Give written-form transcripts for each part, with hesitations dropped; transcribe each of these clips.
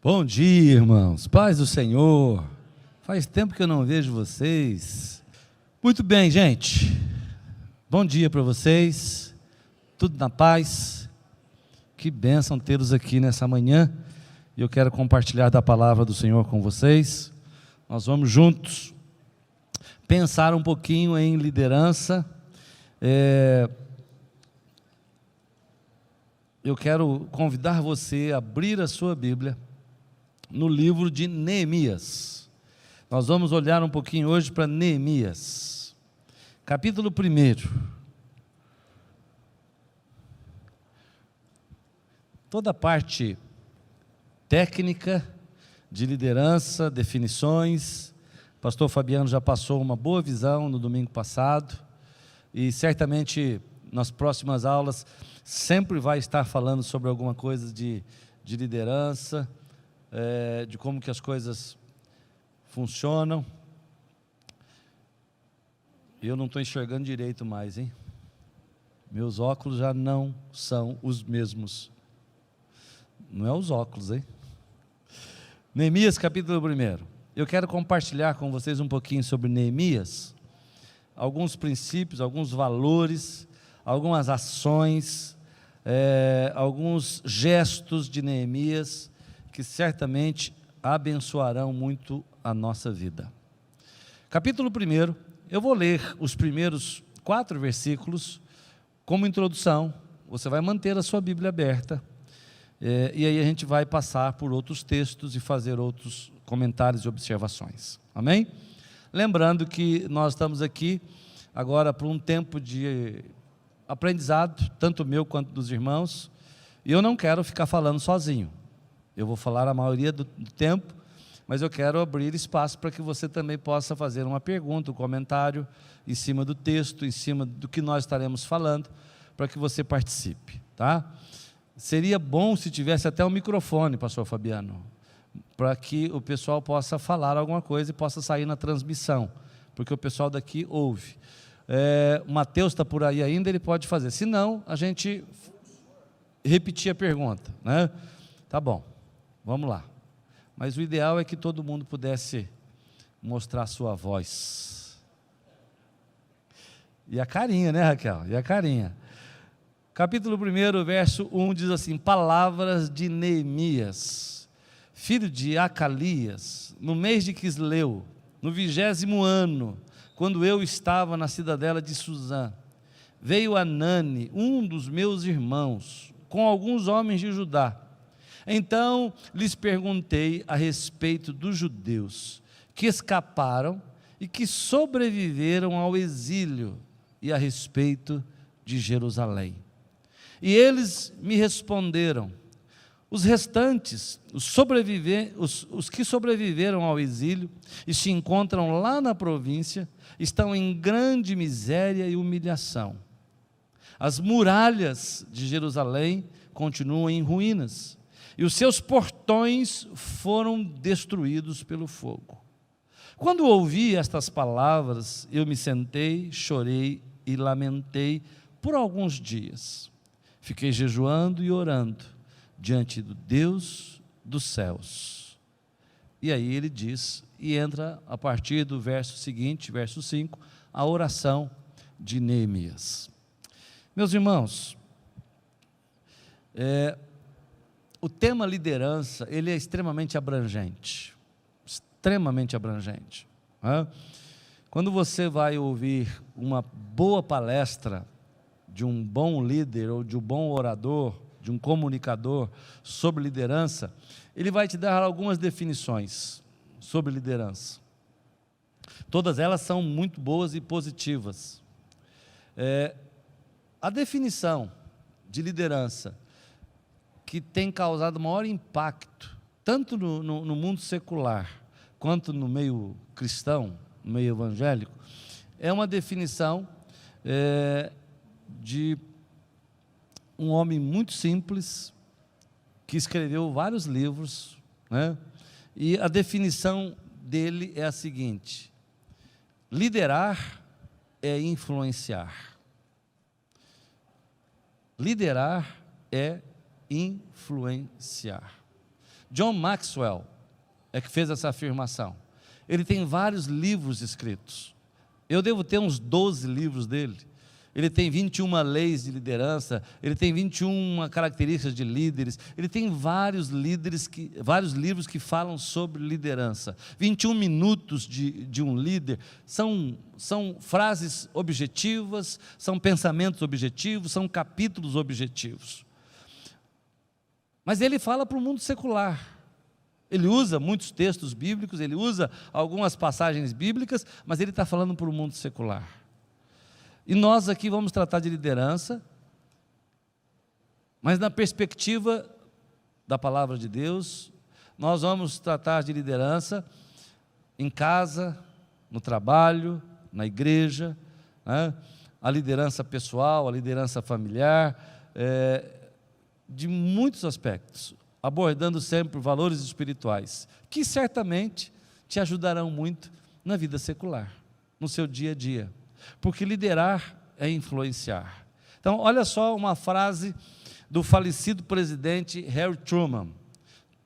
Bom dia, irmãos, paz do Senhor. Faz tempo que eu não vejo vocês. Muito bem, gente. Bom dia para vocês. Tudo na paz. Que bênção tê-los aqui nessa manhã. E eu quero compartilhar da palavra do Senhor com vocês. Nós vamos juntos pensar um pouquinho em liderança. Eu quero convidar você a abrir a sua Bíblia no livro de Neemias. Nós vamos olhar um pouquinho hoje para Neemias, capítulo 1. Toda a parte técnica de liderança, definições, o pastor Fabiano já passou uma boa visão no domingo passado, e certamente nas próximas aulas sempre vai estar falando sobre alguma coisa de liderança, de como que as coisas funcionam. Eu não estou enxergando direito mais, hein? Meus óculos já não são os mesmos. Não é os óculos, hein? Neemias, capítulo 1. Eu quero compartilhar com vocês um pouquinho sobre Neemias, alguns princípios, alguns valores, algumas ações, alguns gestos de Neemias, que certamente abençoarão muito a nossa vida. Capítulo 1, eu vou ler os primeiros 4 versículos como introdução. Você vai manter a sua Bíblia aberta, e aí a gente vai passar por outros textos e fazer outros comentários e observações. Amém? Lembrando que nós estamos aqui agora por um tempo de aprendizado, tanto meu quanto dos irmãos, e eu não quero ficar falando sozinho. Eu vou falar a maioria do tempo, mas eu quero abrir espaço para que você também possa fazer uma pergunta, um comentário em cima do texto, em cima do que nós estaremos falando, para que você participe, tá? Seria bom se tivesse até um microfone, pastor Fabiano, para que o pessoal possa falar alguma coisa e possa sair na transmissão, porque o pessoal daqui ouve. O Mateus está por aí ainda, ele pode fazer, se não, a gente repetir a pergunta, né? Tá bom. Vamos lá. Mas o ideal é que todo mundo pudesse mostrar a sua voz. E a carinha, né, Raquel? E a carinha. Capítulo 1, verso 1 diz assim: palavras de Neemias, filho de Acalias, no mês de Quisleu, no 20º ano, quando eu estava na cidadela de Suzã, veio Anani, um dos meus irmãos, com alguns homens de Judá. Então lhes perguntei a respeito dos judeus que escaparam e que sobreviveram ao exílio, e a respeito de Jerusalém. E eles me responderam: os restantes, os que sobreviveram ao exílio e se encontram lá na província, estão em grande miséria e humilhação. As muralhas de Jerusalém continuam em ruínas, e os seus portões foram destruídos pelo fogo. Quando ouvi estas palavras, eu me sentei, chorei e lamentei por alguns dias. Fiquei jejuando e orando diante do Deus dos céus. E aí ele diz, e entra a partir do verso seguinte, verso 5, a oração de Neemias. Meus irmãos, o tema liderança, ele é extremamente abrangente, Quando você vai ouvir uma boa palestra de um bom líder, ou de um bom orador, de um comunicador sobre liderança, ele vai te dar algumas definições sobre liderança. Todas elas são muito boas e positivas. A definição de liderança que tem causado maior impacto, tanto no mundo secular, quanto no meio cristão, no meio evangélico, é uma definição de um homem muito simples, que escreveu vários livros, né? E a definição dele é a seguinte: liderar é influenciar. Liderar é influenciar. John Maxwell é que fez essa afirmação. Ele tem vários livros escritos. Eu devo ter uns 12 livros dele. Ele tem 21 leis de liderança, ele tem 21 características de líderes, ele tem vários livros que falam sobre liderança. 21 minutos de um líder são frases objetivas, são pensamentos objetivos, são capítulos objetivos. Mas ele fala para o mundo secular. Ele usa muitos textos bíblicos, ele usa algumas passagens bíblicas, mas ele está falando para o mundo secular. E nós aqui vamos tratar de liderança, mas na perspectiva da palavra de Deus. Nós vamos tratar de liderança em casa, no trabalho, na igreja, né? A liderança pessoal, a liderança familiar, de muitos aspectos, abordando sempre valores espirituais, que certamente te ajudarão muito na vida secular, no seu dia a dia. Porque liderar é influenciar. Então, olha só uma frase do falecido presidente Harry Truman.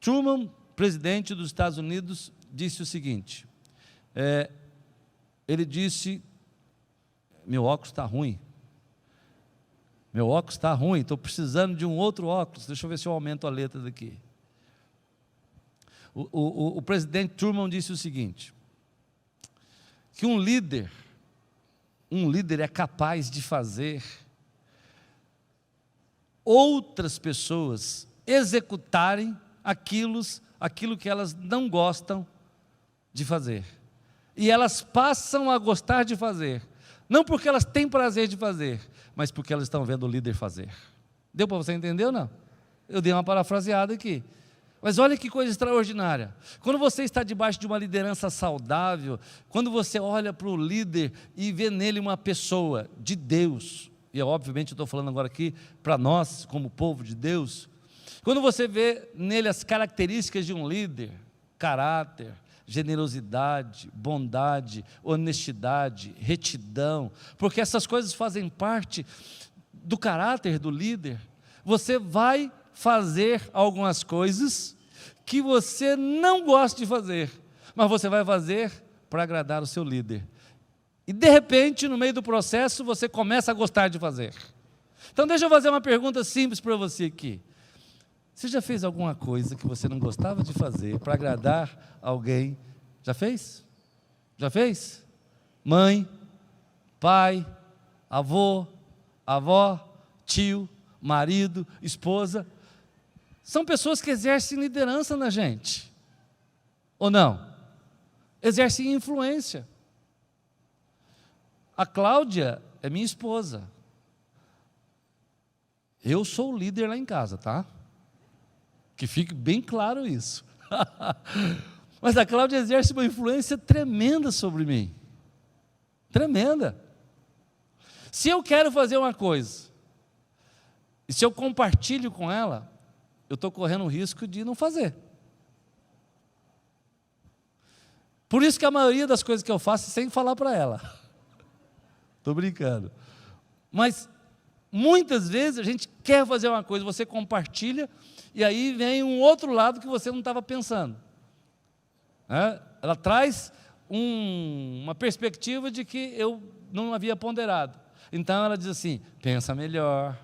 Truman, presidente dos Estados Unidos, disse o seguinte, ele disse, meu óculos está ruim, estou precisando de um outro óculos, deixa eu ver se eu aumento a letra daqui. O presidente Truman disse o seguinte, que um líder é capaz de fazer outras pessoas executarem aquilo que elas não gostam de fazer. E elas passam a gostar de fazer, não porque elas têm prazer de fazer, mas porque elas estão vendo o líder fazer. Deu para você entender ou não? Eu dei uma parafraseada aqui. Mas olha que coisa extraordinária. Quando você está debaixo de uma liderança saudável, quando você olha para o líder e vê nele uma pessoa de Deus, e obviamente eu estou falando agora aqui para nós, como povo de Deus, quando você vê nele as características de um líder, caráter, generosidade, bondade, honestidade, retidão, porque essas coisas fazem parte do caráter do líder, você vai fazer algumas coisas que você não gosta de fazer, mas você vai fazer para agradar o seu líder. E de repente, no meio do processo, você começa a gostar de fazer. Então deixa eu fazer uma pergunta simples para você aqui. Você já fez alguma coisa que você não gostava de fazer para agradar alguém? Já fez? Já fez? Mãe, pai, avô, avó, tio, marido, esposa. São pessoas que exercem liderança na gente, ou não? Exercem influência. A Cláudia é minha esposa. Eu sou o líder lá em casa, tá? Que fique bem claro isso. Mas a Cláudia exerce uma influência tremenda sobre mim. Tremenda. Se eu quero fazer uma coisa, e se eu compartilho com ela, eu estou correndo o risco de não fazer. Por isso que a maioria das coisas que eu faço é sem falar para ela. Estou brincando. Mas muitas vezes a gente quer fazer uma coisa, você compartilha, e aí vem um outro lado que você não estava pensando. Ela traz uma perspectiva de que eu não havia ponderado. Então ela diz assim, pensa melhor,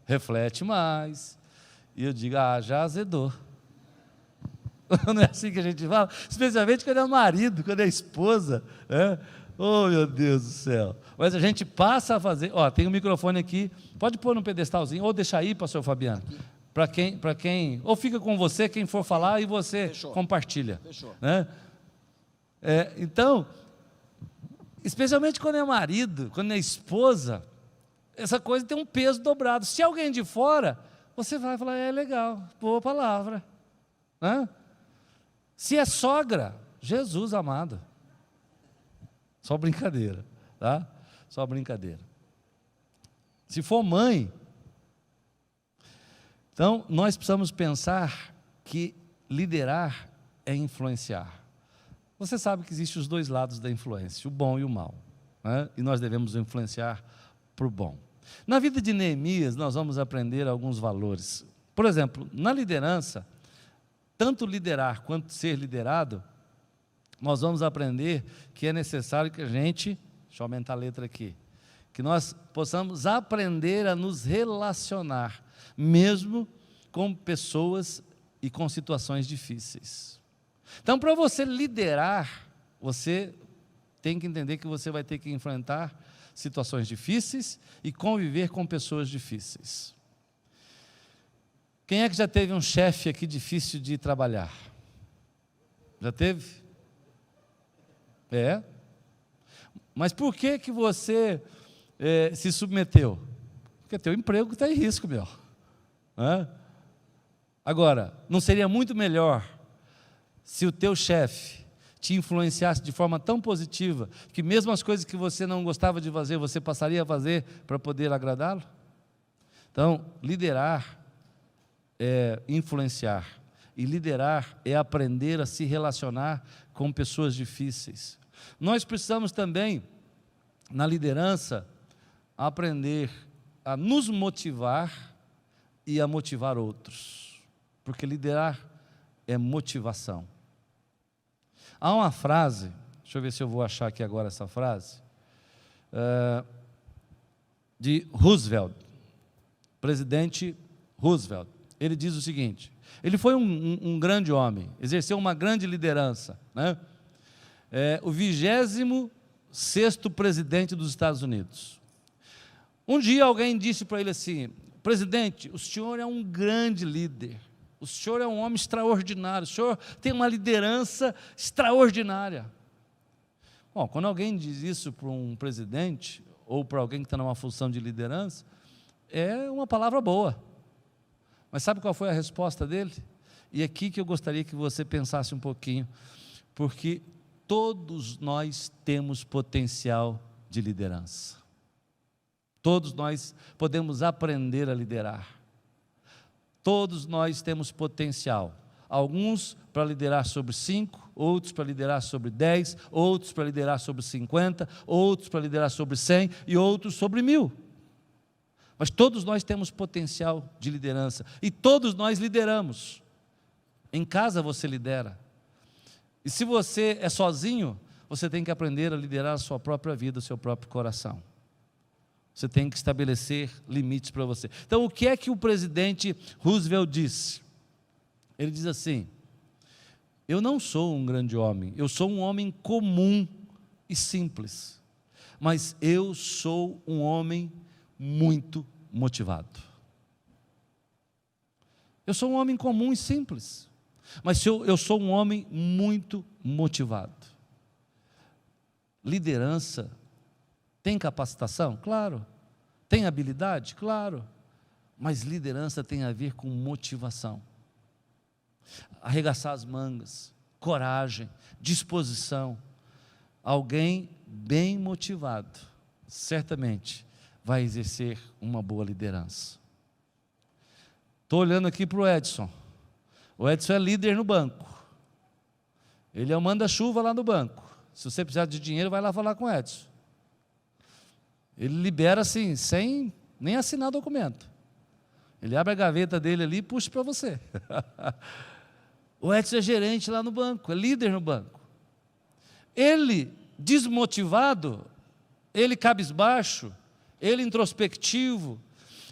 reflete mais. E eu digo, já azedou. Não é assim que a gente fala? Especialmente quando é o marido, quando é a esposa. Oh, meu Deus do céu. Mas a gente passa a fazer. Tem um microfone aqui. Pode pôr no pedestalzinho, ou deixar aí, pastor Fabiano. Para quem, ou fica com você, quem for falar, e você compartilha. Fechou. Então, especialmente quando é marido, quando é esposa, essa coisa tem um peso dobrado. Se alguém de fora, você vai falar, legal, boa palavra. Se é sogra, Jesus amado. Só brincadeira, tá? Só brincadeira. Se for mãe, então nós precisamos pensar que liderar é influenciar. Você sabe que existem os dois lados da influência, o bom e o mal, né? E nós devemos influenciar para o bom. Na vida de Neemias, nós vamos aprender alguns valores. Por exemplo, na liderança, tanto liderar quanto ser liderado, nós vamos aprender que é necessário que a gente, deixa eu aumentar a letra aqui, que nós possamos aprender a nos relacionar, mesmo com pessoas e com situações difíceis. Então, para você liderar, você tem que entender que você vai ter que enfrentar situações difíceis e conviver com pessoas difíceis. Quem é que já teve um chefe aqui difícil de trabalhar? Já teve? É? Mas por que que você se submeteu? Porque teu emprego está em risco, meu. Agora, não seria muito melhor se o teu chefe te influenciasse de forma tão positiva, que mesmo as coisas que você não gostava de fazer, você passaria a fazer para poder agradá-lo? Então, liderar é influenciar, e liderar é aprender a se relacionar com pessoas difíceis. Nós precisamos também, na liderança, aprender a nos motivar e a motivar outros, porque liderar é motivação. Há uma frase, deixa eu ver se eu vou achar aqui agora essa frase, de Roosevelt, presidente Roosevelt. Ele diz o seguinte: ele foi um grande homem, exerceu uma grande liderança, né? O 26º presidente dos Estados Unidos. Um dia alguém disse para ele assim: presidente, o senhor é um grande líder, o senhor é um homem extraordinário, o senhor tem uma liderança extraordinária. Bom, quando alguém diz isso para um presidente, ou para alguém que está numa função de liderança, é uma palavra boa. Mas sabe qual foi a resposta dele? E aqui que eu gostaria que você pensasse um pouquinho, porque todos nós temos potencial de liderança. Todos nós podemos aprender a liderar. Todos nós temos potencial. Alguns para liderar sobre 5, outros para liderar sobre 10, outros para liderar sobre 50, outros para liderar sobre 100 e outros sobre 1000. Mas todos nós temos potencial de liderança e todos nós lideramos. Em casa você lidera. E se você é sozinho, você tem que aprender a liderar a sua própria vida, o seu próprio coração. Você tem que estabelecer limites para você. Então, o que é que o presidente Roosevelt disse? Ele diz assim: eu não sou um grande homem, eu sou um homem comum e simples, mas eu sou um homem muito motivado. Eu sou um homem comum e simples, mas eu sou um homem muito motivado. Liderança tem capacitação? Claro. Tem habilidade? Claro. Mas liderança tem a ver com motivação. Arregaçar as mangas, coragem, disposição. Alguém bem motivado, certamente, vai exercer uma boa liderança. Estou olhando aqui para o Edson. O Edson é líder no banco. Ele é o manda-chuva lá no banco. Se você precisar de dinheiro, vai lá falar com o Edson. Ele libera assim, sem nem assinar documento. Ele abre a gaveta dele ali e puxa para você. O Edson é gerente lá no banco, é líder no banco. Ele, desmotivado, ele cabisbaixo, ele introspectivo,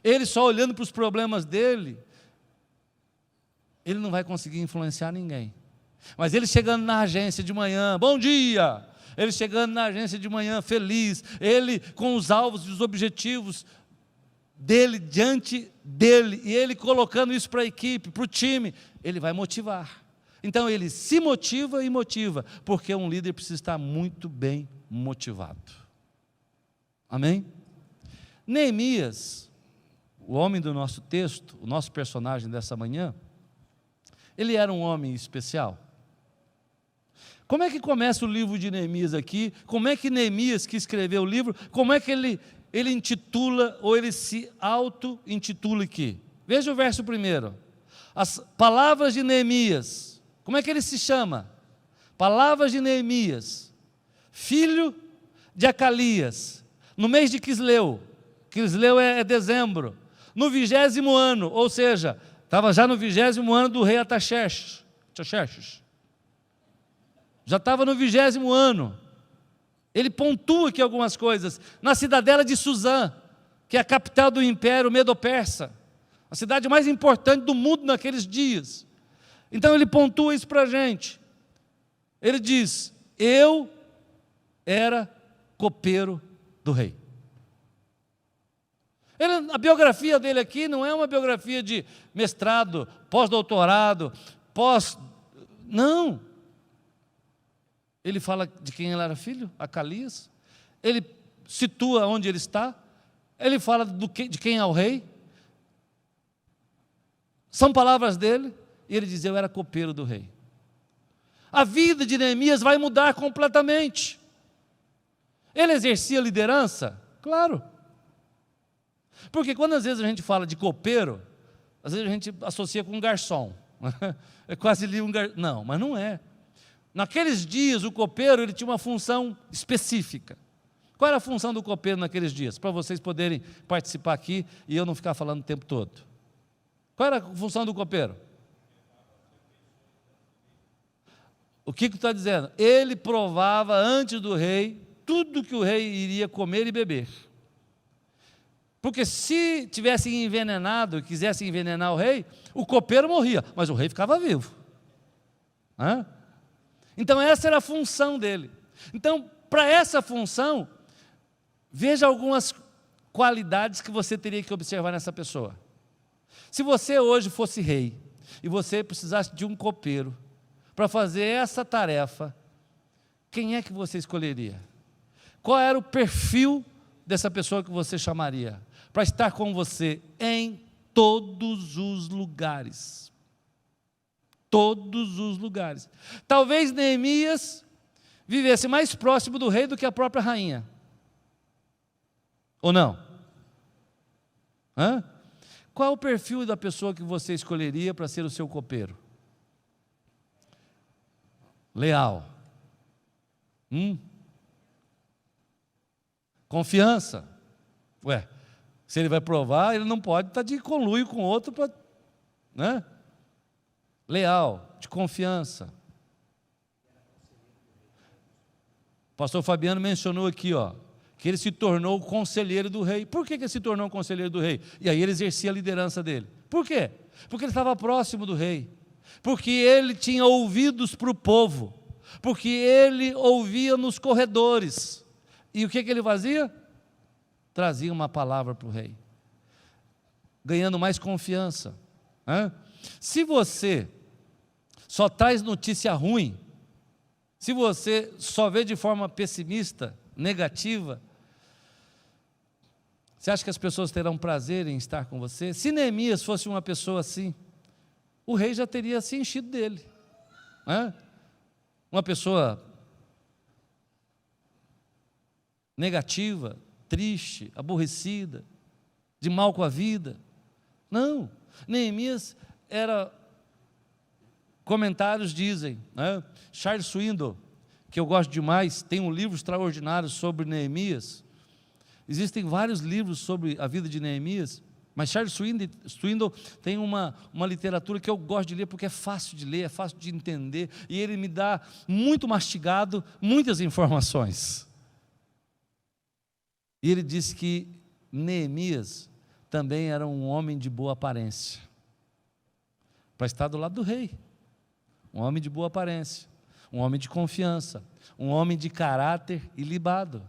ele só olhando para os problemas dele, ele não vai conseguir influenciar ninguém. Mas ele chegando na agência de manhã, bom dia! Ele chegando na agência de manhã feliz, ele com os alvos e os objetivos dele diante dele, e ele colocando isso para a equipe, para o time, ele vai motivar. Então ele se motiva e motiva, porque um líder precisa estar muito bem motivado. Amém? Neemias, o homem do nosso texto, o nosso personagem dessa manhã, ele era um homem especial. Como é que começa o livro de Neemias aqui? Como é que Neemias, que escreveu o livro, como é que ele intitula, ou ele se auto-intitula aqui? Veja o verso primeiro. As palavras de Neemias. Como é que ele se chama? Palavras de Neemias, filho de Acalias, no mês de Quisleu. Quisleu é dezembro. No 20º ano, ou seja, estava já no 20º ano do rei Artaxerxes. Xerxes. Já estava no 20º ano. Ele pontua aqui algumas coisas. Na cidadela de Suzã, que é a capital do Império Medo-Persa, a cidade mais importante do mundo naqueles dias. Então ele pontua isso para a gente. Ele diz: eu era copeiro do rei. A biografia dele aqui não é uma biografia de mestrado, pós-doutorado, não. Ele fala de quem ele era filho, Acalias. Ele situa onde ele está. Ele fala de quem é o rei. São palavras dele. E ele diz: eu era copeiro do rei. A vida de Neemias vai mudar completamente. Ele exercia liderança? Claro. Porque quando às vezes a gente fala de copeiro, às vezes a gente associa com um garçom. É quase ali um garçom. Não, mas não é. Naqueles dias, o copeiro ele tinha uma função específica. Qual era a função do copeiro naqueles dias? Para vocês poderem participar aqui e eu não ficar falando o tempo todo. Qual era a função do copeiro? O que está dizendo? Ele provava antes do rei tudo que o rei iria comer e beber. Porque se tivessem envenenado e quisessem envenenar o rei, o copeiro morria, mas o rei ficava vivo. Então essa era a função dele. Então, para essa função, veja algumas qualidades que você teria que observar nessa pessoa. Se você hoje fosse rei, e você precisasse de um copeiro, para fazer essa tarefa, quem é que você escolheria? Qual era o perfil dessa pessoa que você chamaria? Para estar com você em todos os lugares. Todos os lugares. Talvez Neemias vivesse mais próximo do rei do que a própria rainha. Ou não? Qual é o perfil da pessoa que você escolheria para ser o seu copeiro? Leal. Confiança. Se ele vai provar, ele não pode estar de conluio com outro para, leal, de confiança. O pastor Fabiano mencionou aqui, que ele se tornou conselheiro do rei. Por que ele se tornou conselheiro do rei? E aí ele exercia a liderança dele. Por quê? Porque ele estava próximo do rei. Porque ele tinha ouvidos para o povo. Porque ele ouvia nos corredores. E o que ele fazia? Trazia uma palavra para o rei. Ganhando mais confiança. Se você só traz notícia ruim, se você só vê de forma pessimista, negativa, você acha que as pessoas terão prazer em estar com você? Se Neemias fosse uma pessoa assim, o rei já teria se enchido dele. Uma pessoa negativa, triste, aborrecida, de mal com a vida. Não, Neemias era, comentários dizem, Charles Swindoll, que eu gosto demais, tem um livro extraordinário sobre Neemias. Existem vários livros sobre a vida de Neemias, mas Charles Swindoll tem uma literatura que eu gosto de ler porque é fácil de ler, é fácil de entender, e ele me dá muito mastigado, muitas informações. E ele disse que Neemias também era um homem de boa aparência, para estar do lado do rei, um homem de boa aparência, um homem de confiança, um homem de caráter ilibado,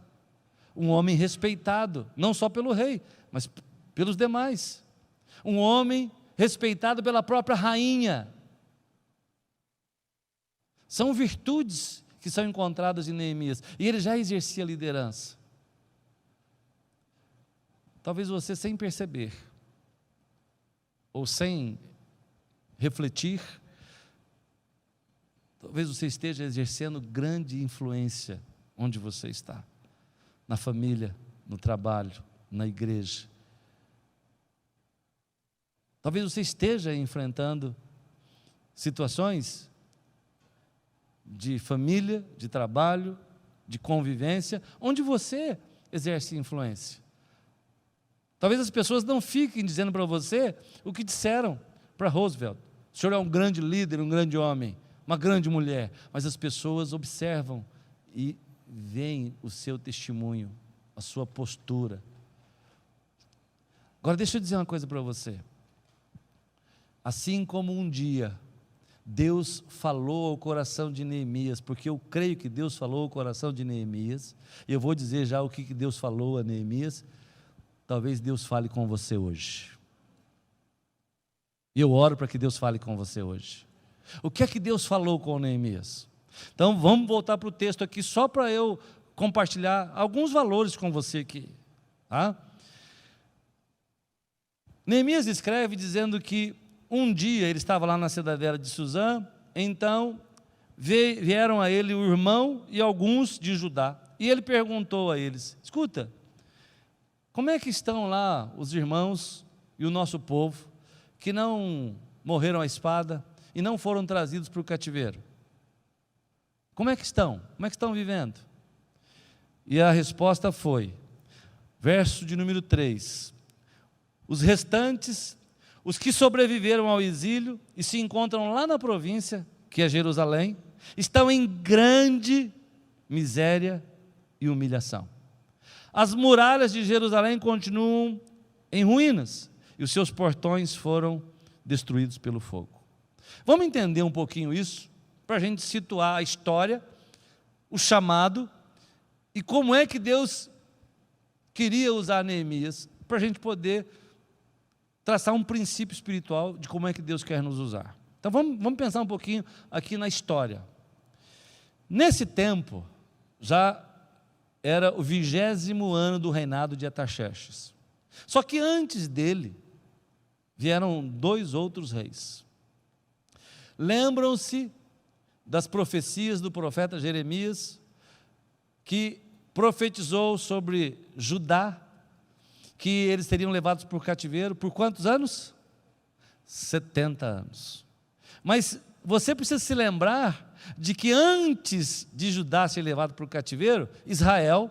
um homem respeitado, não só pelo rei, mas pelos demais, um homem respeitado pela própria rainha. São virtudes que são encontradas em Neemias, e ele já exercia liderança. Talvez você, sem perceber, ou sem refletir, talvez você esteja exercendo grande influência onde você está, na família, no trabalho, na igreja. Talvez você esteja enfrentando situações de família, de trabalho, de convivência, onde você exerce influência. Talvez as pessoas não fiquem dizendo para você o que disseram para Roosevelt: o senhor é um grande líder, um grande homem. uma grande mulher, mas as pessoas observam e veem o seu testemunho, a sua postura. Agora deixa eu dizer uma coisa para você. Assim como um dia Deus falou ao coração de Neemias, porque eu creio que Deus falou ao coração de Neemias, e eu vou dizer já o que Deus falou a Neemias, talvez Deus fale com você hoje. E eu oro para que Deus fale com você hoje. O que é que Deus falou com Neemias? Então vamos voltar para o texto aqui, só para eu compartilhar alguns valores com você aqui. Tá? Neemias escreve dizendo que um dia ele estava lá na cidadela de Suzã, então vieram a ele o irmão e alguns de Judá, e ele perguntou a eles: escuta, como é que estão lá os irmãos e o nosso povo, que não morreram à espada e não foram trazidos para o cativeiro? Como é que estão? Como é que estão vivendo? E a resposta foi, verso de número 3, os restantes, os que sobreviveram ao exílio e se encontram lá na província, que é Jerusalém, estão em grande miséria e humilhação. As muralhas de Jerusalém continuam em ruínas e os seus portões foram destruídos pelo fogo. Vamos entender um pouquinho isso, para a gente situar a história, o chamado, e como é que Deus queria usar Neemias, para a gente poder traçar um princípio espiritual de como é que Deus quer nos usar. Então vamos pensar um pouquinho aqui na história. Nesse tempo, já era o 20º ano do reinado de Artaxerxes. Só que antes dele, vieram 2 outros reis. Lembram-se das profecias do profeta Jeremias, que profetizou sobre Judá, que eles seriam levados por cativeiro, por quantos anos? 70 anos. Mas você precisa se lembrar de que antes de Judá ser levado para o cativeiro, Israel,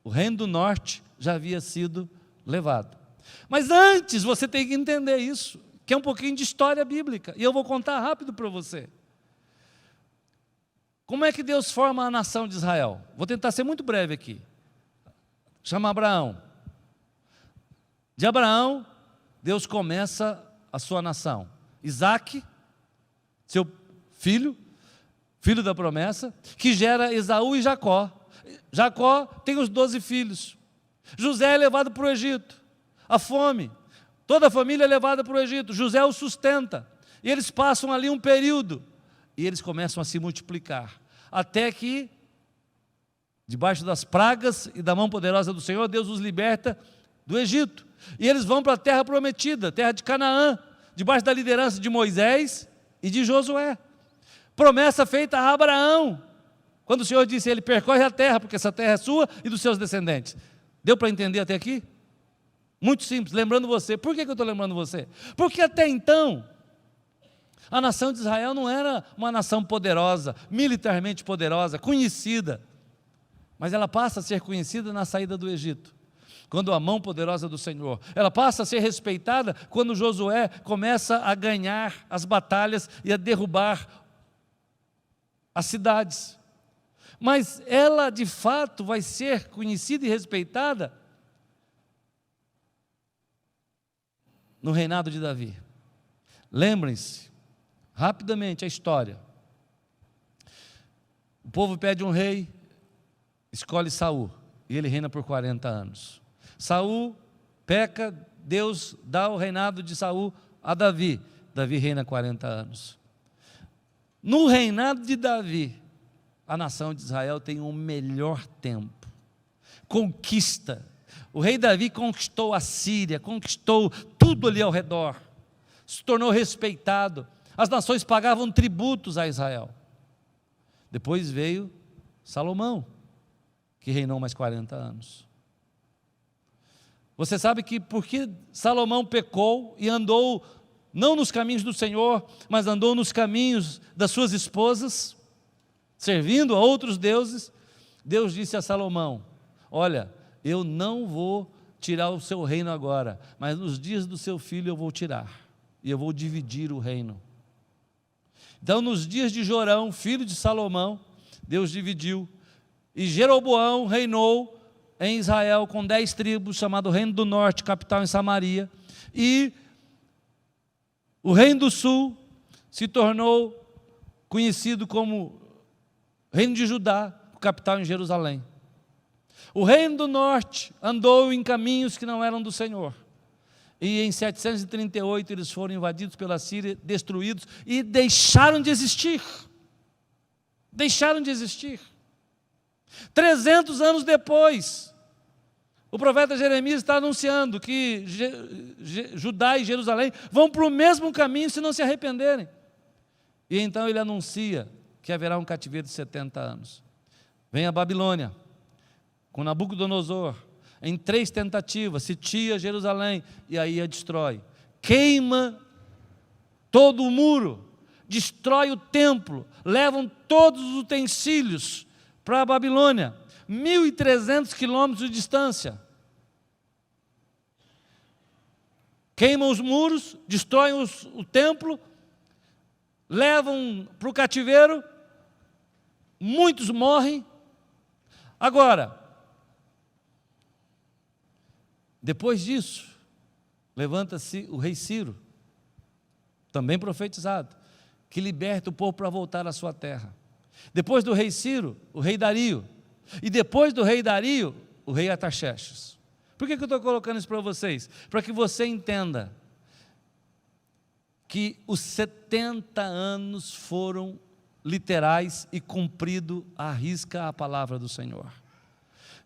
o reino do norte, já havia sido levado. Mas antes você tem que entender isso, que é um pouquinho de história bíblica, e eu vou contar rápido para você. Como é que Deus forma a nação de Israel? Vou tentar ser muito breve aqui. Chama Abraão. De Abraão, Deus começa a sua nação. Isaque, seu filho da promessa, que gera Esaú e Jacó. Jacó tem os 12 filhos. José é levado para o Egito. A fome, toda a família é levada para o Egito. José o sustenta. E eles passam ali um período. E eles começam a se multiplicar. Até que, debaixo das pragas e da mão poderosa do Senhor, Deus os liberta do Egito. E eles vão para a terra prometida, terra de Canaã, debaixo da liderança de Moisés e de Josué. Promessa feita a Abraão, quando o Senhor disse: ele percorre a terra, porque essa terra é sua e dos seus descendentes. Deu para entender até aqui? Muito simples, lembrando você. Por que eu estou lembrando você? Porque até então, a nação de Israel não era uma nação poderosa, militarmente poderosa, conhecida, mas ela passa a ser conhecida na saída do Egito, quando a mão poderosa do Senhor, ela passa a ser respeitada quando Josué começa a ganhar as batalhas e a derrubar as cidades. Mas ela de fato vai ser conhecida e respeitada no reinado de Davi. Lembrem-se, rapidamente a história. O povo pede um rei, escolhe Saul, e ele reina por 40 anos. Saul peca, Deus dá o reinado de Saul a Davi. Davi reina 40 anos. No reinado de Davi, a nação de Israel tem um melhor tempo. Conquista. O rei Davi conquistou a Síria, conquistou tudo ali ao redor. Se tornou respeitado. As nações pagavam tributos a Israel. Depois veio Salomão, que reinou mais 40 anos. Você sabe que porque Salomão pecou e andou não nos caminhos do Senhor, mas andou nos caminhos das suas esposas, servindo a outros deuses, Deus disse a Salomão: olha, eu não vou tirar o seu reino agora, mas nos dias do seu filho eu vou tirar, e eu vou dividir o reino. Então, nos dias de Jorão, filho de Salomão, Deus dividiu, e Jeroboão reinou em Israel com 10 tribos, chamado Reino do Norte, capital em Samaria, e o Reino do Sul se tornou conhecido como Reino de Judá, capital em Jerusalém. O Reino do Norte andou em caminhos que não eram do Senhor, e em 738 eles foram invadidos pela Síria, destruídos, e deixaram de existir. Deixaram de existir. 300 anos depois, o profeta Jeremias está anunciando que Judá e Jerusalém vão para o mesmo caminho se não se arrependerem. E então ele anuncia que haverá um cativeiro de 70 anos. Vem a Babilônia, com Nabucodonosor, em 3 tentativas, sitia Jerusalém e aí a destrói. Queima todo o muro, destrói o templo, levam todos os utensílios para a Babilônia, 1.300 quilômetros de distância. Queimam os muros, destroem o templo, levam para o cativeiro, muitos morrem. Agora, depois disso, levanta-se o rei Ciro, também profetizado, que liberta o povo para voltar à sua terra. Depois do rei Ciro, o rei Dario. E depois do rei Dario, o rei Artaxerxes. Por que eu estou colocando isso para vocês? Para que você entenda que os 70 anos foram literais e cumprido à risca a palavra do Senhor.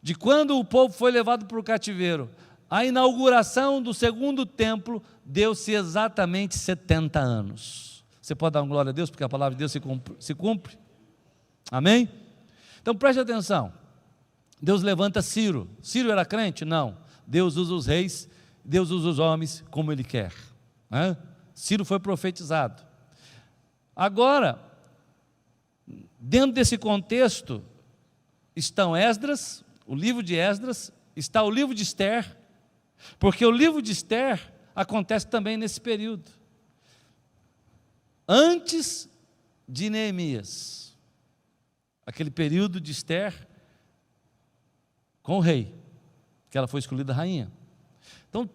De quando o povo foi levado para o cativeiro, a inauguração do segundo templo deu-se exatamente 70 anos. Você pode dar uma glória a Deus, porque a palavra de Deus se cumpre? Amém? Então preste atenção. Deus levanta Ciro. Ciro era crente? Não. Deus usa os reis, Deus usa os homens como Ele quer. Ciro foi profetizado. Agora, dentro desse contexto, estão Esdras, o livro de Esdras, está o livro de Esther, porque o livro de Esther acontece também nesse período. Antes de Neemias, aquele período de Esther com o rei, que ela foi escolhida rainha. Então,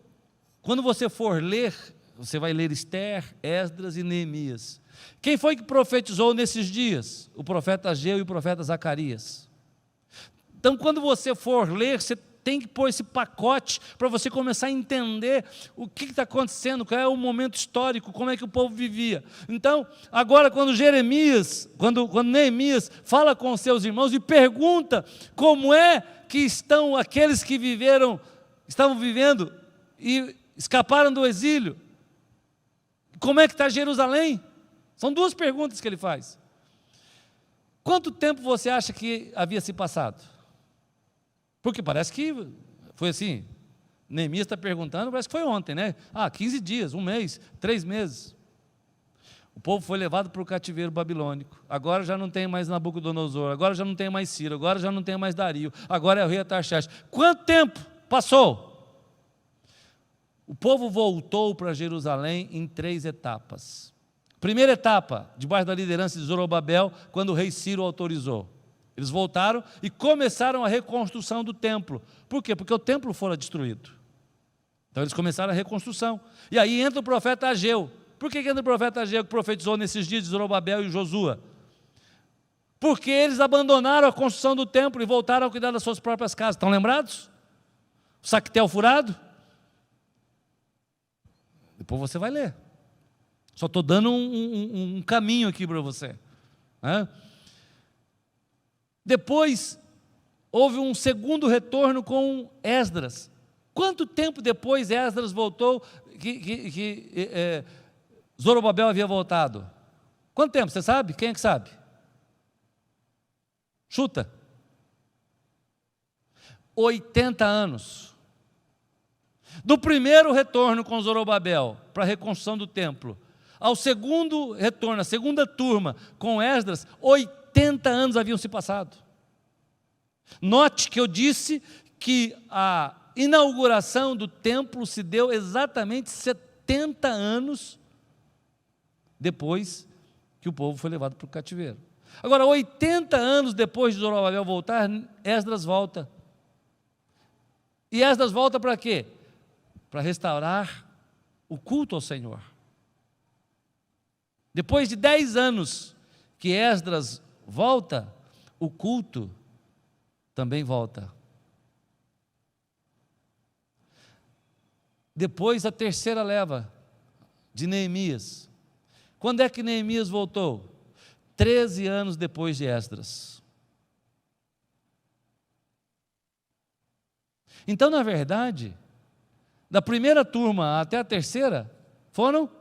quando você for ler, você vai ler Esther, Esdras e Neemias. Quem foi que profetizou nesses dias? O profeta Ageu e o profeta Zacarias. Então, quando você for ler, você tem que pôr esse pacote para você começar a entender o que está acontecendo, qual é o momento histórico, como é que o povo vivia. Então, agora quando Neemias fala com seus irmãos e pergunta como é que estão aqueles que estavam vivendo e escaparam do exílio, como é que está Jerusalém? São 2 perguntas que ele faz. Quanto tempo você acha que havia se passado? Porque parece que foi assim, Neemias está perguntando, parece que foi ontem, né? 15 dias, 1 mês, 3 meses. O povo foi levado para o cativeiro babilônico. Agora já não tem mais Nabucodonosor, agora já não tem mais Ciro, agora já não tem mais Dario, agora é o rei Artaxerxes. Quanto tempo passou? O povo voltou para Jerusalém em 3 etapas. Primeira etapa, debaixo da liderança de Zorobabel, quando o rei Ciro autorizou. Eles voltaram e começaram a reconstrução do templo. Por quê? Porque o templo fora destruído. Então eles começaram a reconstrução. E aí entra o profeta Ageu. Por que entra o profeta Ageu que profetizou nesses dias de Zorobabel e Josua? Porque eles abandonaram a construção do templo e voltaram a cuidar das suas próprias casas. Estão lembrados? O saquetel furado? Depois você vai ler. Só estou dando um caminho aqui para você. Depois, houve um segundo retorno com Esdras. Quanto tempo depois Esdras voltou, que Zorobabel havia voltado? Quanto tempo, você sabe? Quem é que sabe? Chuta. 80 anos. Do primeiro retorno com Zorobabel, para a reconstrução do templo, ao segundo retorno, a segunda turma com Esdras, 80 anos haviam se passado. Note que eu disse que a inauguração do templo se deu exatamente 70 anos depois que o povo foi levado para o cativeiro. Agora, 80 anos depois de Zorobabel voltar, Esdras volta. E Esdras volta para quê? Para restaurar o culto ao Senhor. Depois de 10 anos que Esdras volta, o culto também volta. Depois a terceira leva de Neemias. Quando é que Neemias voltou? 13 anos depois de Esdras. Então, na verdade, da primeira turma até a terceira, foram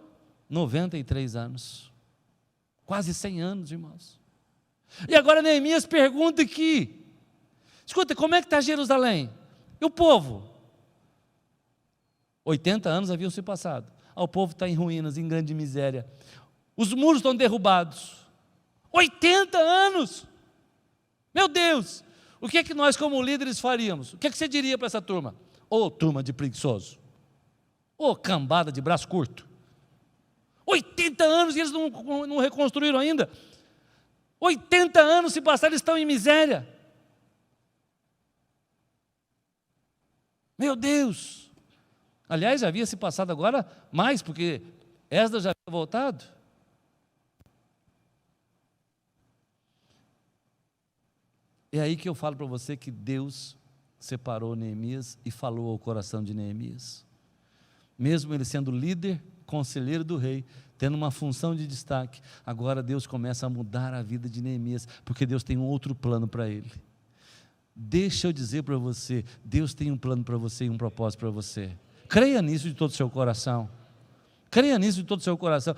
93 anos. Quase 100 anos, irmãos. E agora Neemias pergunta aqui, escuta, como é que está Jerusalém? E o povo? 80 anos haviam se passado. O povo está em ruínas, em grande miséria. Os muros estão derrubados. 80 anos! Meu Deus! O que é que nós como líderes faríamos? O que é que você diria para essa turma? Ô turma de preguiçoso! Ô cambada de braço curto! 80 anos e eles não reconstruíram ainda. 80 anos se passaram, eles estão em miséria. Meu Deus! Aliás, já havia se passado agora mais, porque Esdras já havia voltado. É aí que eu falo para você que Deus separou Neemias e falou ao coração de Neemias. Mesmo ele sendo líder, conselheiro do rei, tendo uma função de destaque, agora Deus começa a mudar a vida de Neemias, porque Deus tem um outro plano para ele. Deixa eu dizer para você, Deus tem um plano para você e um propósito para você. Creia nisso de todo o seu coração. Creia nisso de todo o seu coração.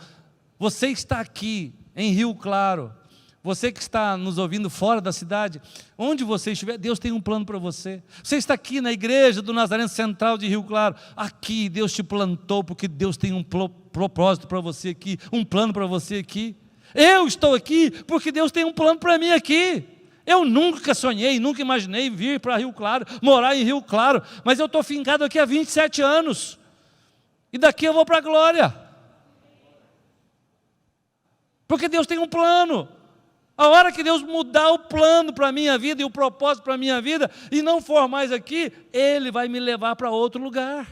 Você está aqui em Rio Claro, você que está nos ouvindo fora da cidade, onde você estiver, Deus tem um plano para você. Você está aqui na igreja do Nazareno Central de Rio Claro, aqui Deus te plantou, porque Deus tem um propósito para você aqui, um plano para você aqui. Eu estou aqui, porque Deus tem um plano para mim aqui. Eu nunca sonhei, nunca imaginei vir para Rio Claro, morar em Rio Claro, mas eu estou fincado aqui há 27 anos, e daqui eu vou para a glória, porque Deus tem um plano. A hora que Deus mudar o plano para a minha vida e o propósito para a minha vida, e não for mais aqui, Ele vai me levar para outro lugar.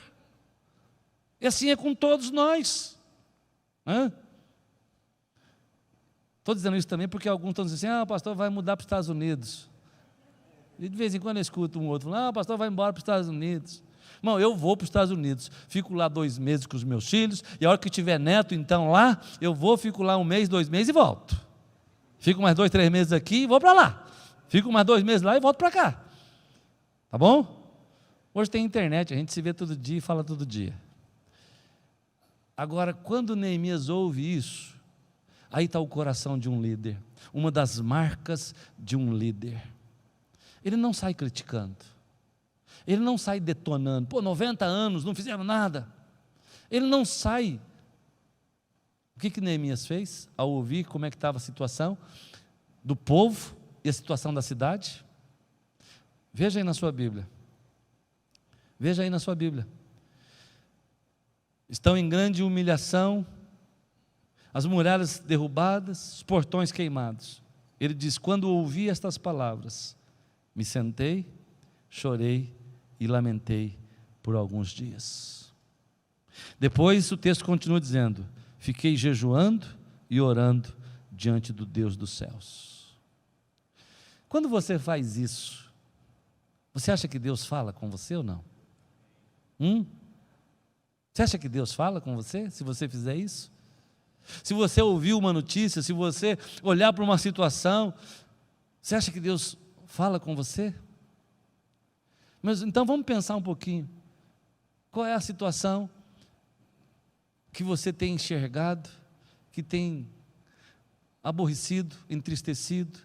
E assim é com todos nós. Estou dizendo isso também porque alguns estão dizendo assim, o pastor vai mudar para os Estados Unidos. E de vez em quando eu escuto um outro falando, o pastor vai embora para os Estados Unidos. Irmão, eu vou para os Estados Unidos, fico lá 2 meses com os meus filhos, e a hora que tiver neto, então lá, eu vou, fico lá 1 mês, 2 meses e volto. Fico mais 2, 3 meses aqui e vou para lá. Fico mais 2 meses lá e volto para cá. Tá bom? Hoje tem internet, a gente se vê todo dia e fala todo dia. Agora, quando Neemias ouve isso, aí está o coração de um líder. Uma das marcas de um líder. Ele não sai criticando. Ele não sai detonando. 90 anos, não fizeram nada. Ele não sai. O que Neemias fez ao ouvir como é que estava a situação do povo e a situação da cidade? Veja aí na sua Bíblia. Veja aí na sua Bíblia. Estão em grande humilhação, as muralhas derrubadas, os portões queimados. Ele diz, quando ouvi estas palavras, me sentei, chorei e lamentei por alguns dias. Depois o texto continua dizendo, fiquei jejuando e orando diante do Deus dos céus. Quando você faz isso, você acha que Deus fala com você ou não? Você acha que Deus fala com você, se você fizer isso? Se você ouvir uma notícia, se você olhar para uma situação, você acha que Deus fala com você? Mas então vamos pensar um pouquinho. Qual é a situação que você tem enxergado, que tem aborrecido, entristecido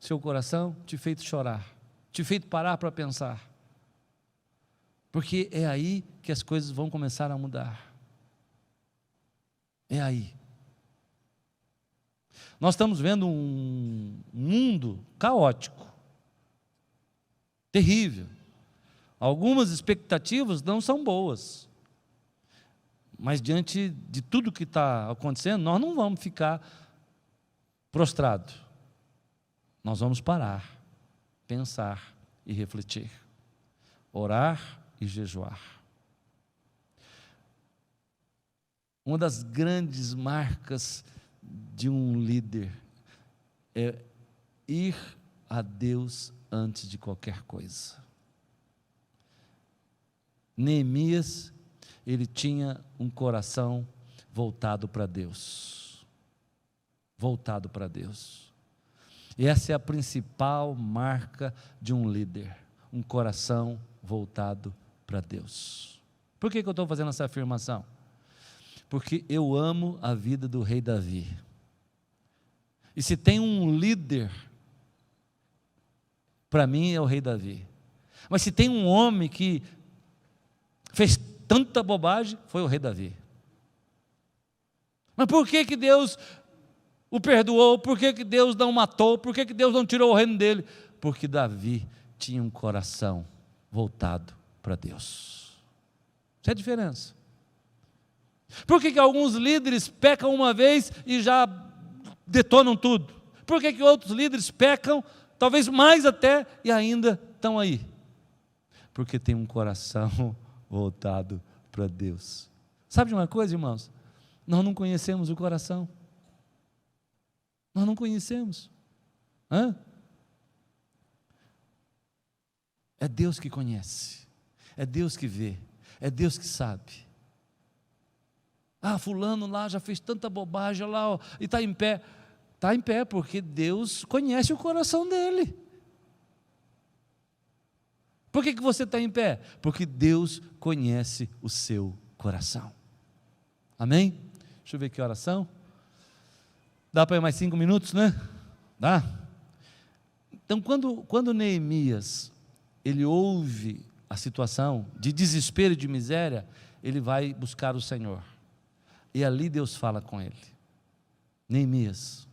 seu coração, te feito chorar, te feito parar para pensar? Porque é aí que as coisas vão começar a mudar. É aí. Nós estamos vendo um mundo caótico, terrível. Algumas expectativas não são boas, mas diante de tudo que está acontecendo, nós não vamos ficar prostrado, nós vamos parar, pensar e refletir, orar e jejuar. Uma das grandes marcas de um líder é ir a Deus antes de qualquer coisa. Neemias, ele tinha um coração voltado para Deus. Voltado para Deus. E essa é a principal marca de um líder, um coração voltado para Deus. Por que eu estou fazendo essa afirmação? Porque eu amo a vida do rei Davi. E se tem um líder, para mim é o rei Davi. Mas se tem um homem que fez tanta bobagem, foi o rei Davi. Mas por que Deus o perdoou? Por que Deus não matou? Por que Deus não tirou o reino dele? Porque Davi tinha um coração voltado para Deus. Essa é a diferença. Por que alguns líderes pecam uma vez e já detonam tudo? Por que outros líderes pecam, talvez mais até, e ainda estão aí? Porque tem um coração voltado para Deus. Sabe de uma coisa, irmãos? Nós não conhecemos o coração. Nós não conhecemos. É Deus que conhece. É Deus que vê. É Deus que sabe. Fulano lá já fez tanta bobagem lá, ó, e está em pé. Está em pé porque Deus conhece o coração dele. Por que você está em pé? Porque Deus conhece o seu coração. Amém? Deixa eu ver que oração. Dá para ir mais 5 minutos, né? Dá? Então, quando Neemias, ele ouve a situação de desespero e de miséria, ele vai buscar o Senhor. E ali Deus fala com ele. Neemias,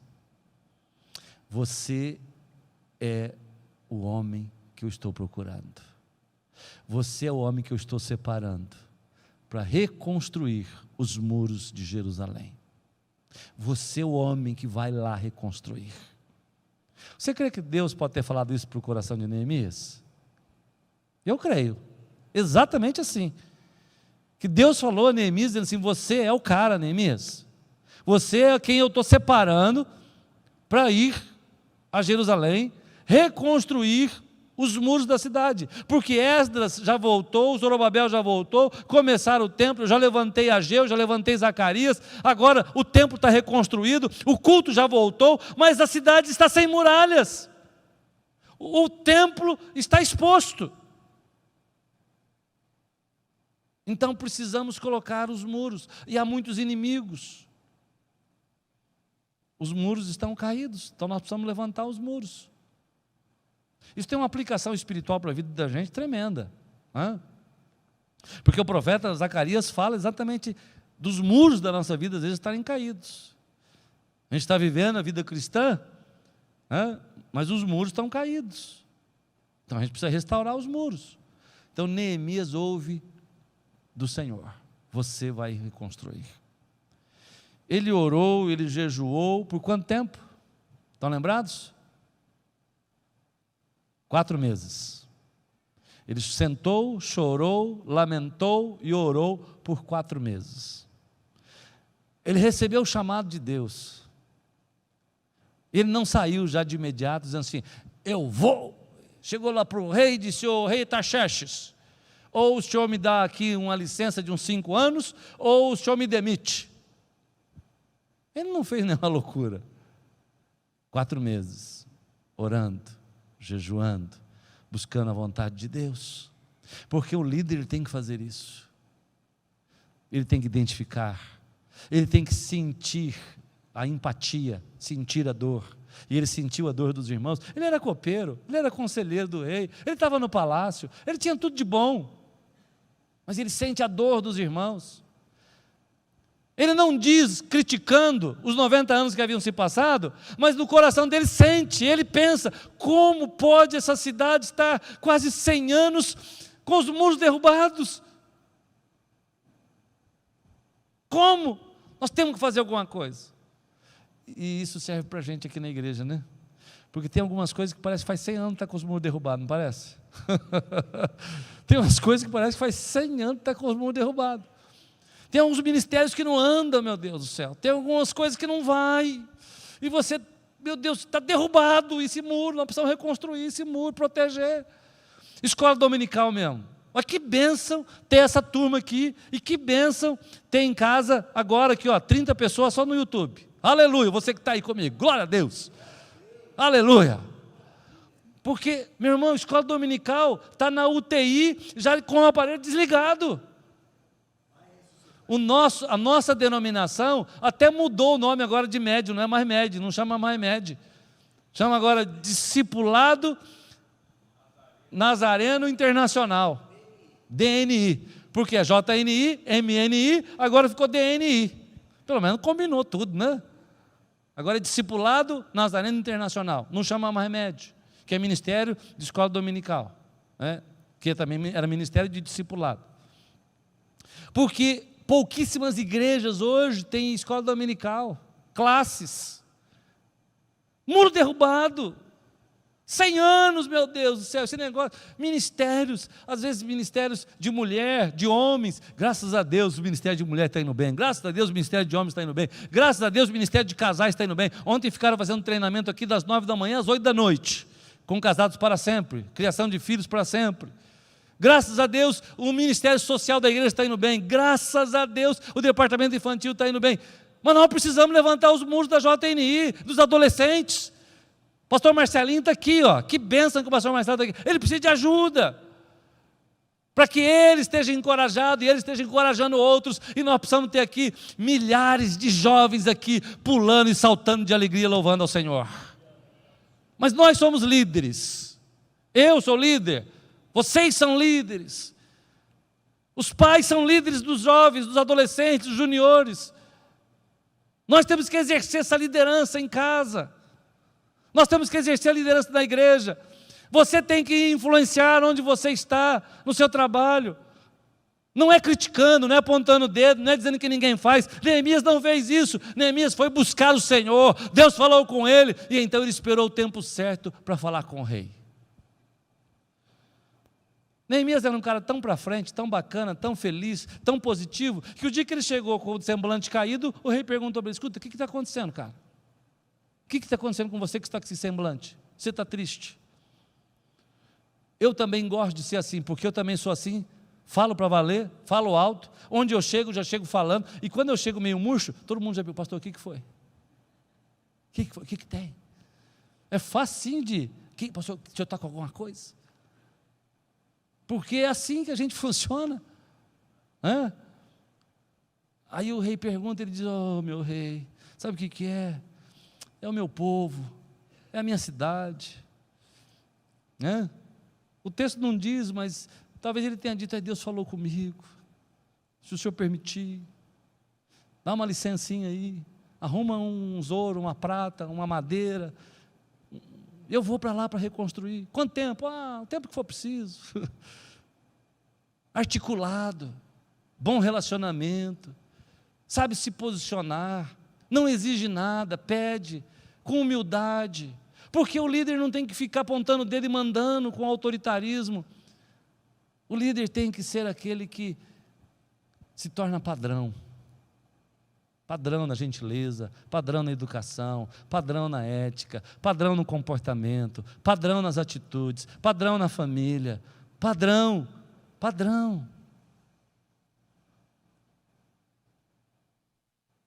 você é o homem que eu estou procurando. Você é o homem que eu estou separando para reconstruir os muros de Jerusalém. Você é o homem que vai lá reconstruir. Você crê que Deus pode ter falado isso para o coração de Neemias? Eu creio, exatamente assim. Que Deus falou a Neemias, dizendo assim: você é o cara, Neemias. Você é quem eu estou separando para ir a Jerusalém, reconstruir os muros da cidade, porque Esdras já voltou, Zorobabel já voltou, começaram o templo, eu já levantei Ageu, já levantei Zacarias, agora o templo está reconstruído, o culto já voltou, mas a cidade está sem muralhas, o templo está exposto. Então precisamos colocar os muros, e há muitos inimigos, os muros estão caídos, então nós precisamos levantar os muros. Isso tem uma aplicação espiritual para a vida da gente tremenda, porque o profeta Zacarias fala exatamente dos muros da nossa vida, às vezes estarem caídos. A gente está vivendo a vida cristã, mas os muros estão caídos, então a gente precisa restaurar os muros. Então Neemias ouve do Senhor: você vai reconstruir. Ele orou, ele jejuou, por quanto tempo? Estão lembrados? 4 meses. Ele sentou, chorou, lamentou e orou por 4 meses. Ele recebeu o chamado de Deus. Ele não saiu já de imediato dizendo assim: eu vou. Chegou lá para o rei e disse: ô rei Taxerxes, ou o senhor me dá aqui uma licença de uns 5 anos, ou o senhor me demite. Ele não fez nenhuma loucura. 4 meses, orando, jejuando, buscando a vontade de Deus, porque o líder ele tem que fazer isso, ele tem que identificar, ele tem que sentir a empatia, sentir a dor, e ele sentiu a dor dos irmãos. Ele era copeiro, ele era conselheiro do rei, ele estava no palácio, ele tinha tudo de bom, mas ele sente a dor dos irmãos. Ele não diz criticando os 90 anos que haviam se passado, mas no coração dele sente, ele pensa: como pode essa cidade estar quase 100 anos com os muros derrubados? Como? Nós temos que fazer alguma coisa. E isso serve para a gente aqui na igreja, né? Porque tem algumas coisas que parece que faz 100 anos que está com os muros derrubados, não parece? Tem umas coisas que parece que faz 100 anos que está com os muros derrubados. Tem alguns ministérios que não andam, meu Deus do céu. Tem algumas coisas que não vai. E você, meu Deus, está derrubado esse muro, nós precisamos reconstruir esse muro, proteger. Escola dominical mesmo. Olha que bênção ter essa turma aqui, e que bênção ter em casa agora aqui, ó, 30 pessoas só no YouTube. Aleluia, você que está aí comigo, glória a Deus. Aleluia. Porque, meu irmão, a escola dominical está na UTI, já com o aparelho desligado. A nossa denominação até mudou o nome agora de médio, não é mais médio, não chama mais médio. Chama agora Discipulado Nazareno Internacional. DNI. Porque é JNI, MNI, agora ficou DNI. Pelo menos combinou tudo, né? Agora é Discipulado Nazareno Internacional. Não chama mais médio, que é Ministério de Escola Dominical, né? Que também era Ministério de Discipulado. Porque pouquíssimas igrejas hoje têm escola dominical, classes. Muro derrubado. 100 anos, meu Deus do céu, esse negócio, ministérios, às vezes ministérios de mulher, de homens, graças a Deus o ministério de mulher está indo bem, graças a Deus o ministério de homens está indo bem, graças a Deus o ministério de casais está indo bem. Ontem ficaram fazendo treinamento aqui das 9 da manhã às 8 da noite, com Casados para Sempre, criação de filhos para sempre. Graças a Deus o ministério social da igreja está indo bem, graças a Deus o departamento infantil está indo bem, mas nós precisamos levantar os muros da JNI, dos adolescentes. Pastor Marcelinho está aqui, ó. Que bênção que o pastor Marcelinho está aqui. Ele precisa de ajuda, para que ele esteja encorajado e ele esteja encorajando outros, e nós precisamos ter aqui milhares de jovens aqui, pulando e saltando de alegria, louvando ao Senhor. Mas nós somos líderes, eu sou líder, vocês são líderes, os pais são líderes dos jovens, dos adolescentes, dos juniores. Nós temos que exercer essa liderança em casa. Nós temos que exercer a liderança na igreja. Você tem que influenciar onde você está, no seu trabalho. Não é criticando, não é apontando o dedo, não é dizendo que ninguém faz. Neemias não fez isso. Neemias foi buscar o Senhor. Deus falou com ele, e então ele esperou o tempo certo para falar com o rei. Neemias era um cara tão para frente, tão bacana, tão feliz, tão positivo, que o dia que ele chegou com o semblante caído, o rei perguntou para ele: escuta, o que está acontecendo, cara? O que está acontecendo com você que está com esse semblante? Você está triste? Eu também gosto de ser assim, porque eu também sou assim, falo para valer, falo alto, onde eu chego, já chego falando, e quando eu chego meio murcho, todo mundo já viu: pastor, o que foi? O que foi? O que tem? É facinho de, pastor, o senhor está com alguma coisa? Porque é assim que a gente funciona. Aí o rei pergunta, ele diz: oh, meu rei, sabe o que é? É o meu povo, é a minha cidade. O texto não diz, mas talvez ele tenha dito: Deus falou comigo, se o senhor permitir, dá uma licencinha aí, arruma uns ouro, uma prata, uma madeira, eu vou para lá para reconstruir. Quanto tempo? O tempo que for preciso. Articulado, bom relacionamento, sabe se posicionar, não exige nada, pede com humildade, porque o líder não tem que ficar apontando o dedo e mandando com autoritarismo. O líder tem que ser aquele que se torna padrão na gentileza, padrão na educação, padrão na ética, padrão no comportamento, padrão nas atitudes, padrão na família, padrão.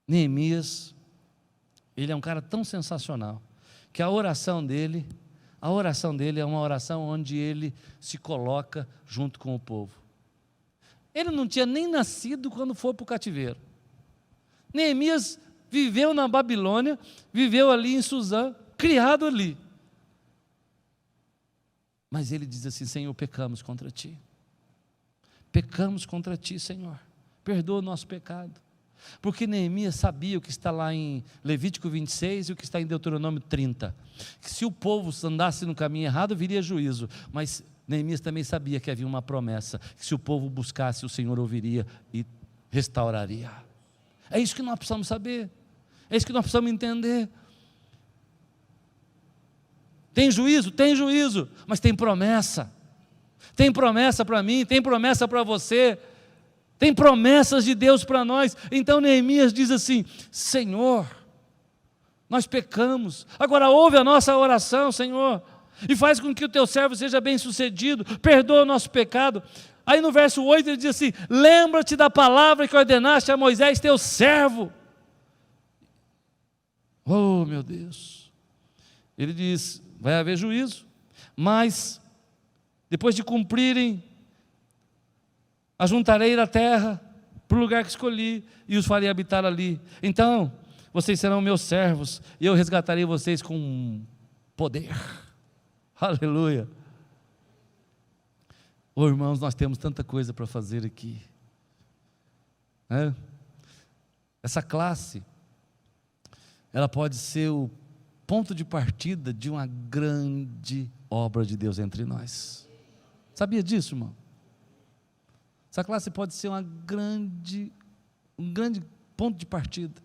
Neemias, ele é um cara tão sensacional, que a oração dele é uma oração onde ele se coloca junto com o povo. Ele não tinha nem nascido quando foi para o cativeiro. Neemias viveu na Babilônia, viveu ali em Suzã, criado ali. Mas ele diz assim: Senhor, pecamos contra ti. Pecamos contra ti, Senhor. Perdoa o nosso pecado. Porque Neemias sabia o que está lá em Levítico 26 e o que está em Deuteronômio 30, que se o povo andasse no caminho errado, viria juízo. Mas Neemias também sabia que havia uma promessa, que se o povo buscasse, o Senhor ouviria e restauraria. É isso que nós precisamos saber. É isso que nós precisamos entender. Tem juízo? Tem juízo, mas tem promessa. Tem promessa para mim, tem promessa para você. Tem promessas de Deus para nós. Então Neemias diz assim: Senhor, nós pecamos, agora ouve a nossa oração, Senhor, e faz com que o teu servo seja bem sucedido, perdoa o nosso pecado. Aí no verso 8 ele diz assim: lembra-te da palavra que ordenaste a Moisés teu servo. Oh meu Deus, ele diz, vai haver juízo, mas depois de cumprirem, ajuntarei da terra para o lugar que escolhi e os farei habitar ali. Então vocês serão meus servos e eu resgatarei vocês com poder. Aleluia. Oh, irmãos, nós temos tanta coisa para fazer aqui, né? Essa classe, ela pode ser o ponto de partida de uma grande obra de Deus entre nós. Sabia disso, irmão? Essa classe pode ser um grande ponto de partida.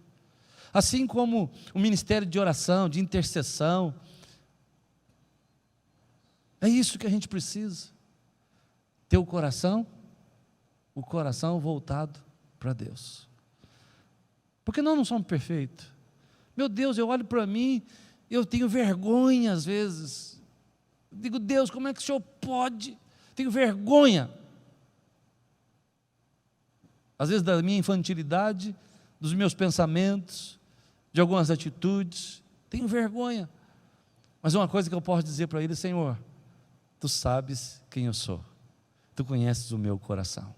Assim como o ministério de oração, de intercessão. É isso que a gente precisa. Ter o coração voltado para Deus. Porque nós não somos perfeitos. Meu Deus, eu olho para mim, eu tenho vergonha às vezes. Digo, Deus, como é que o Senhor pode? Tenho vergonha. Às vezes da minha infantilidade, dos meus pensamentos, de algumas atitudes, tenho vergonha. Mas uma coisa que eu posso dizer para Ele: Senhor, Tu sabes quem eu sou. Tu conheces o meu coração.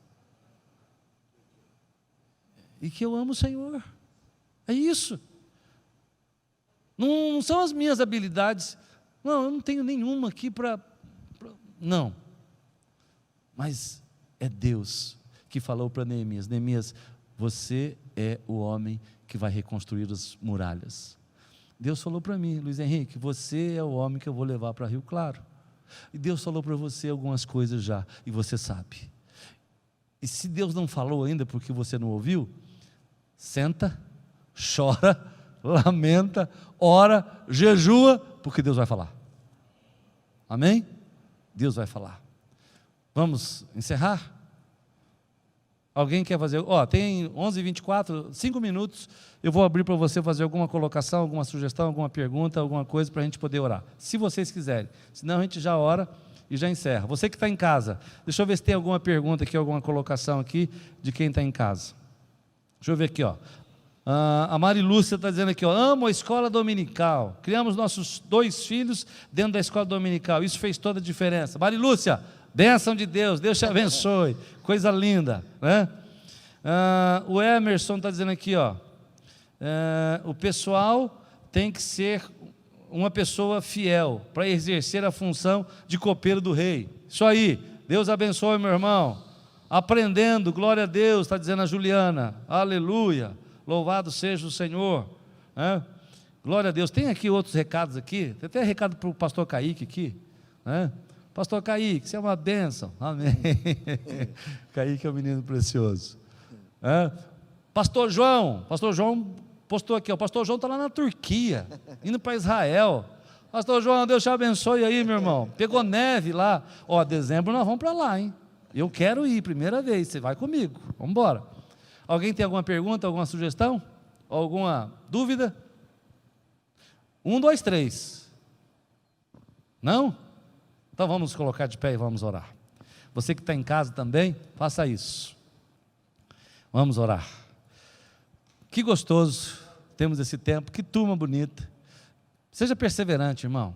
E que eu amo o Senhor. É isso. Não são as minhas habilidades. Não, eu não tenho nenhuma aqui para... Não. Mas é Deus que falou para Neemias: Neemias, você é o homem que vai reconstruir as muralhas. Deus falou para mim: Luiz Henrique, você é o homem que eu vou levar para Rio Claro. E Deus falou para você algumas coisas já, e você sabe. E se Deus não falou ainda porque você não ouviu, senta, chora, lamenta, ora, jejua, porque Deus vai falar. Amém? Deus vai falar. Vamos encerrar? Alguém quer fazer? Tem 11h24, 5 minutos, eu vou abrir para você fazer alguma colocação, alguma sugestão, alguma pergunta, alguma coisa para a gente poder orar, se vocês quiserem. Senão a gente já ora e já encerra. Você que está em casa, deixa eu ver se tem alguma pergunta aqui, alguma colocação aqui de quem está em casa. Deixa eu ver aqui, a Mari Lúcia está dizendo aqui, amo a escola dominical, criamos nossos 2 filhos dentro da escola dominical, isso fez toda a diferença. Mari Lúcia, bênção de Deus, Deus te abençoe, coisa linda, né? O Emerson está dizendo aqui, o pessoal tem que ser uma pessoa fiel para exercer a função de copeiro do rei. Isso aí, Deus abençoe, meu irmão. Aprendendo, glória a Deus, está dizendo a Juliana, aleluia, louvado seja o Senhor, né? Glória a Deus. Tem aqui outros recados aqui, tem até recado para o pastor Kaique aqui, né? Pastor Kaique, você é uma bênção, amém. Kaique é um menino precioso. Pastor João postou aqui, o pastor João está lá na Turquia, indo para Israel. Pastor João, Deus te abençoe aí, meu irmão. Pegou neve lá, dezembro nós vamos para lá, hein? Eu quero ir, primeira vez, você vai comigo, vamos embora. Alguém tem alguma pergunta, alguma sugestão? Alguma dúvida? 1, 2, 3. Não? Então vamos nos colocar de pé e vamos orar. Você que está em casa também, faça isso. Vamos orar. Que gostoso temos esse tempo, que turma bonita. Seja perseverante, irmão.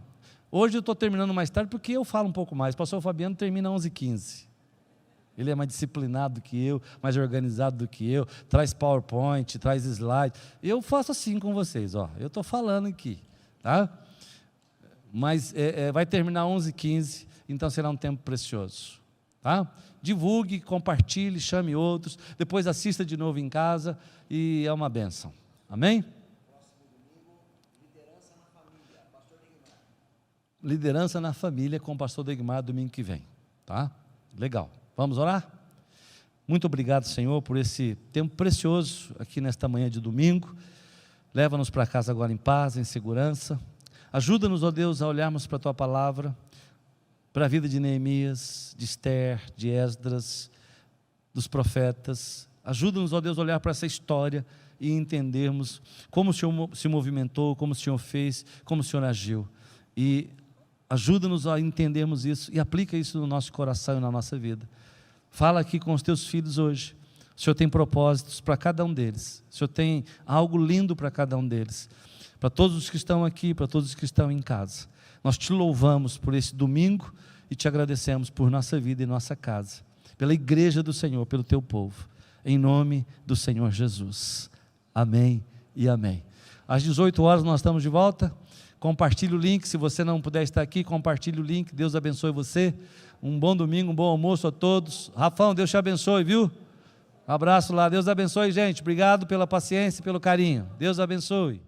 Hoje eu estou terminando mais tarde porque eu falo um pouco mais. O pastor Fabiano termina às 11h15. Ele é mais disciplinado do que eu, mais organizado do que eu, traz PowerPoint, traz slide. Eu faço assim com vocês, eu estou falando aqui, tá? Mas vai terminar 11h15, então será um tempo precioso, tá? Divulgue, compartilhe, chame outros, depois assista de novo em casa e é uma bênção, amém? Próximo domingo, liderança na família, pastor Degmar. Liderança na família com o pastor Degmar domingo que vem, tá? Legal, vamos orar? Muito obrigado, Senhor, por esse tempo precioso aqui nesta manhã de domingo. Leva-nos para casa agora em paz, em segurança. Ajuda-nos, ó Deus, a olharmos para a Tua palavra, para a vida de Neemias, de Esther, de Esdras, dos profetas. Ajuda-nos, ó Deus, a olhar para essa história e entendermos como o Senhor se movimentou, como o Senhor fez, como o Senhor agiu. E ajuda-nos a entendermos isso e aplica isso no nosso coração e na nossa vida. Fala aqui com os teus filhos hoje. O Senhor tem propósitos para cada um deles. O Senhor tem algo lindo para cada um deles. Para todos os que estão aqui, para todos os que estão em casa. Nós te louvamos por esse domingo e te agradecemos por nossa vida e nossa casa. Pela igreja do Senhor, pelo teu povo. Em nome do Senhor Jesus. Amém e amém. Às 18 horas nós estamos de volta. Compartilhe o link, se você não puder estar aqui, compartilhe o link. Deus abençoe você. Um bom domingo, um bom almoço a todos. Rafão, Deus te abençoe, viu? Um abraço lá, Deus abençoe, gente. Obrigado pela paciência e pelo carinho. Deus abençoe.